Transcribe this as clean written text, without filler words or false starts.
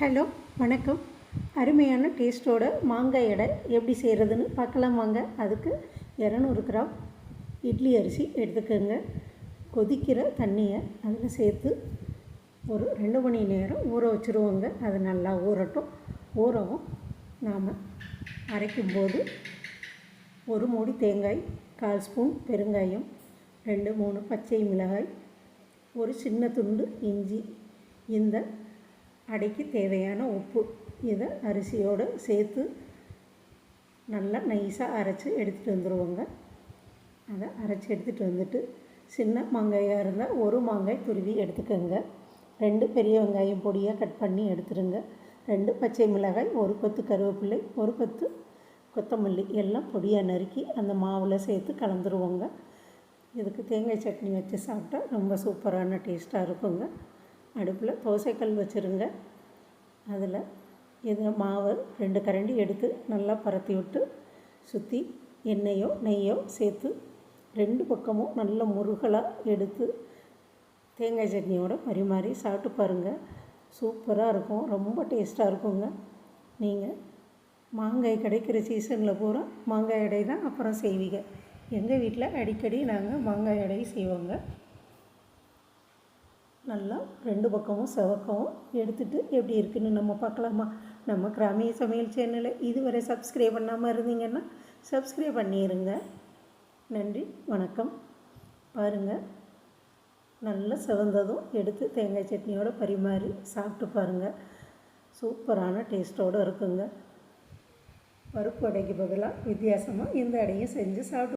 Hello, வணக்கம். அருமையான டேஸ்ட்டோட மாங்காய் அடை எப்படி செய்கிறதுன்னு பார்க்கலாம் வாங்க. அதுக்கு 200 கிராம் இட்லி அரிசி எடுத்துக்கோங்க. கொதிக்கிற தண்ணியை அதில் சேர்த்து ஒரு 2 மணி நேரம் ஊற வச்சுருவோங்க. அது நல்லா ஊறட்டும். ஊறவும் நாம் அரைக்கும்போது ஒரு மூடி தேங்காய், 1/4 ஸ்பூன் பெருங்காயம், 2-3 பச்சை மிளகாய், ஒரு சின்ன துண்டு இஞ்சி, இந்த அடைக்கு தேவையான உப்பு, இதை அரிசியோடு சேர்த்து நல்லா நைஸாக அரைச்சி எடுத்துகிட்டு வந்துடுவோங்க. அதை அரைச்சி எடுத்துகிட்டு வந்துட்டு சின்ன மாங்காயாக இருந்தால் ஒரு மாங்காய் துருவி எடுத்துக்கோங்க. 2 பெரிய வெங்காயம் பொடியாக கட் பண்ணி எடுத்துருங்க. 2 பச்சை மிளகாய், ஒரு கொத்து கருவேப்பிலை, ஒரு கொத்து கொத்தமல்லி எல்லாம் பொடியாக நறுக்கி அந்த மாவில் சேர்த்து கலந்துருவோங்க. இதுக்கு தேங்காய் சட்னி வச்சு சாப்பிட்டா ரொம்ப சூப்பரான டேஸ்ட்டாக இருக்குங்க. அடுப்பில் தோசைக்கல் வச்சுருங்க. அதில் இது மாவை 2 கரண்டி எடுத்து நல்லா பரத்தி விட்டு சுற்றி எண்ணெயோ நெய்யோ சேர்த்து 2 பக்கமும் நல்ல முருகலாக எடுத்து தேங்காய் சட்னியோடு பரிமாறி சாப்பிட்டு பாருங்கள். சூப்பராக இருக்கும், ரொம்ப டேஸ்ட்டாக இருக்குங்க. நீங்கள் மாங்காய் கிடைக்கிற சீசனில் பூரா மாங்காய் அடை தான் அப்புறம் செய்வீங்க. எங்கள் வீட்டில் அடிக்கடி நாங்கள் மாங்காய் அடை செய்வோங்க. நல்லா 2 பக்கமும் செவக்கவும் எடுத்துகிட்டு எப்படி இருக்குதுன்னு நம்ம பார்க்கலாமா? நம்ம கிராமிய சமையல் சேனலை இதுவரை சப்ஸ்கிரைப் பண்ணாமல் இருந்தீங்கன்னா சப்ஸ்கிரைப் பண்ணிடுங்க. நன்றி, வணக்கம். பாருங்கள், நல்லா செவந்ததும் எடுத்து தேங்காய் சட்னியோடு பரிமாறி சாப்பிட்டு பாருங்கள். சூப்பரான டேஸ்ட்டோடு இருக்குங்க. பருப்பு அடைக்கு பதிலாக வித்தியாசமாக இந்த அடையும் செஞ்சு சாப்பிட்டு